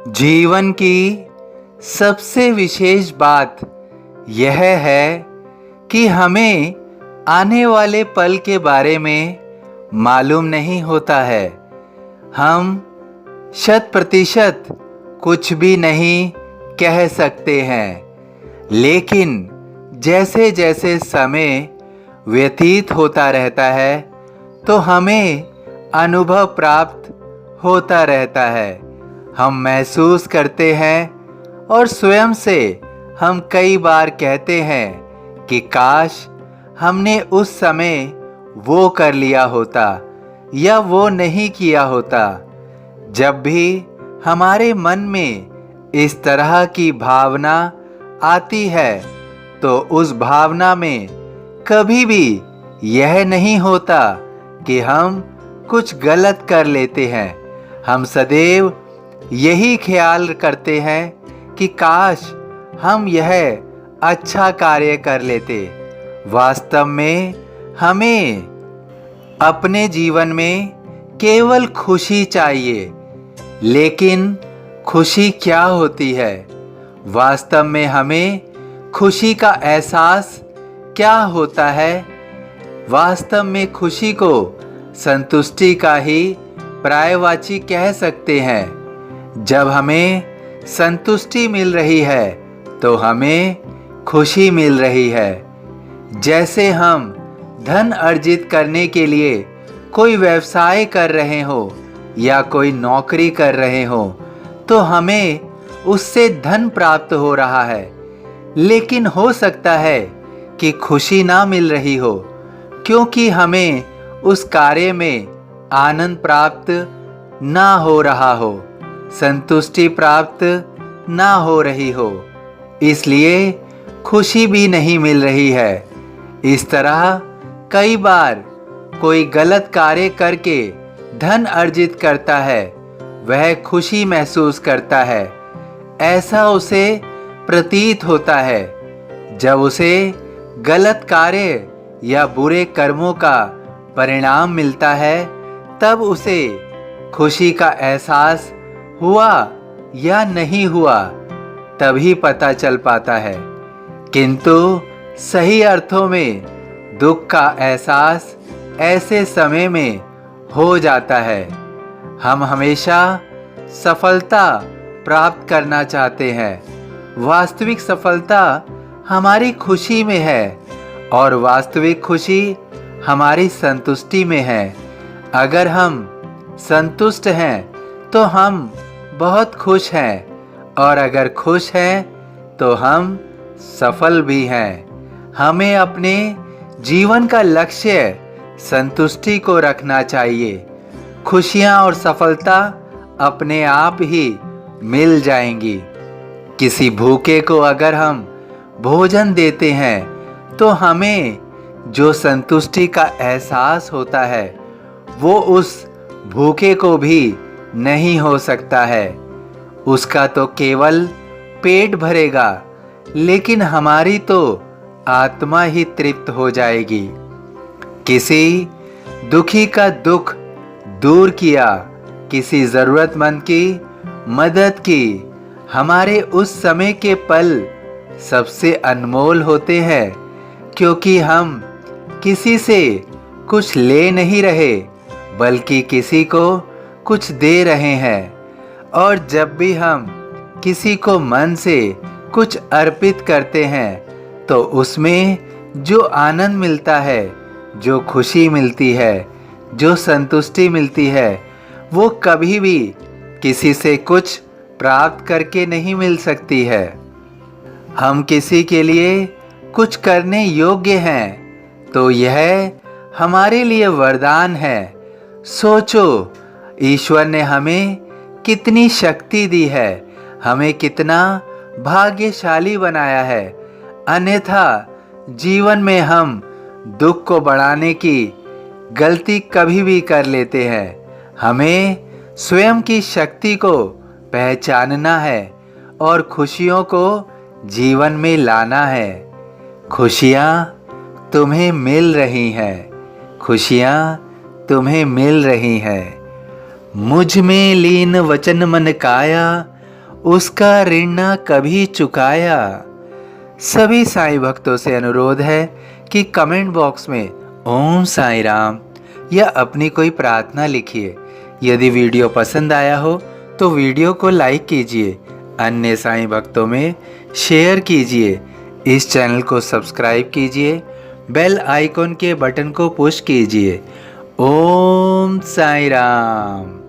जीवन की सबसे विशेष बात यह है कि हमें आने वाले पल के बारे में मालूम नहीं होता है। हम 100% कुछ भी नहीं कह सकते हैं, लेकिन जैसे जैसे समय व्यतीत होता रहता है तो हमें अनुभव प्राप्त होता रहता है। हम महसूस करते हैं और स्वयं से हम कई बार कहते हैं कि काश हमने उस समय वो कर लिया होता या वो नहीं किया होता। जब भी हमारे मन में इस तरह की भावना आती है तो उस भावना में कभी भी यह नहीं होता कि हम कुछ गलत कर लेते हैं। हम सदैव यही ख्याल करते हैं कि काश हम यह अच्छा कार्य कर लेते। वास्तव में हमें अपने जीवन में केवल खुशी चाहिए, लेकिन खुशी क्या होती है? वास्तव में हमें खुशी का एहसास क्या होता है? वास्तव में खुशी को संतुष्टि का ही पर्यायवाची कह सकते हैं। जब हमें संतुष्टि मिल रही है तो हमें खुशी मिल रही है। जैसे हम धन अर्जित करने के लिए कोई व्यवसाय कर रहे हो या कोई नौकरी कर रहे हो तो हमें उससे धन प्राप्त हो रहा है, लेकिन हो सकता है कि खुशी ना मिल रही हो, क्योंकि हमें उस कार्य में आनंद प्राप्त ना हो रहा हो, संतुष्टि प्राप्त ना हो रही हो, इसलिए खुशी भी नहीं मिल रही है। इस तरह कई बार कोई गलत कार्य करके धन अर्जित करता है, वह खुशी महसूस करता है, ऐसा उसे प्रतीत होता है। जब उसे गलत कार्य या बुरे कर्मों का परिणाम मिलता है तब उसे खुशी का एहसास हुआ या नहीं हुआ तभी पता चल पाता है। किंतु सही अर्थों में दुख का एहसास ऐसे समय में हो जाता है। हम हमेशा सफलता प्राप्त करना चाहते हैं। वास्तविक सफलता हमारी खुशी में है और वास्तविक खुशी हमारी संतुष्टि में है। अगर हम संतुष्ट हैं तो हम बहुत खुश हैं, और अगर खुश हैं तो हम सफल भी हैं। हमें अपने जीवन का लक्ष्य संतुष्टि को रखना चाहिए। खुशियाँ और सफलता अपने आप ही मिल जाएंगी। किसी भूखे को अगर हम भोजन देते हैं तो हमें जो संतुष्टि का एहसास होता है वो उस भूखे को भी नहीं हो सकता है। उसका तो केवल पेट भरेगा, लेकिन हमारी तो आत्मा ही तृप्त हो जाएगी। किसी दुखी का दुख दूर किया, किसी ज़रूरतमंद की मदद की, हमारे उस समय के पल सबसे अनमोल होते हैं, क्योंकि हम किसी से कुछ ले नहीं रहे बल्कि किसी को कुछ दे रहे हैं। और जब भी हम किसी को मन से कुछ अर्पित करते हैं तो उसमें जो आनंद मिलता है, जो खुशी मिलती है, जो संतुष्टि मिलती है, वो कभी भी किसी से कुछ प्राप्त करके नहीं मिल सकती है। हम किसी के लिए कुछ करने योग्य हैं तो यह हमारे लिए वरदान है। सोचो, ईश्वर ने हमें कितनी शक्ति दी है, हमें कितना भाग्यशाली बनाया है। अन्यथा जीवन में हम दुख को बढ़ाने की गलती कभी भी कर लेते हैं। हमें स्वयं की शक्ति को पहचानना है और खुशियों को जीवन में लाना है। खुशियाँ तुम्हें मिल रही हैं, खुशियाँ तुम्हें मिल रही हैं। मुझ में लीन वचन मन काया, उसका ऋण न कभी चुकाया। सभी साईं भक्तों से अनुरोध है कि कमेंट बॉक्स में ओम साईं राम या अपनी कोई प्रार्थना लिखिए। यदि वीडियो पसंद आया हो तो वीडियो को लाइक कीजिए, अन्य साईं भक्तों में शेयर कीजिए, इस चैनल को सब्सक्राइब कीजिए, बेल आइकॉन के बटन को पुश कीजिए। ओम साईं राम।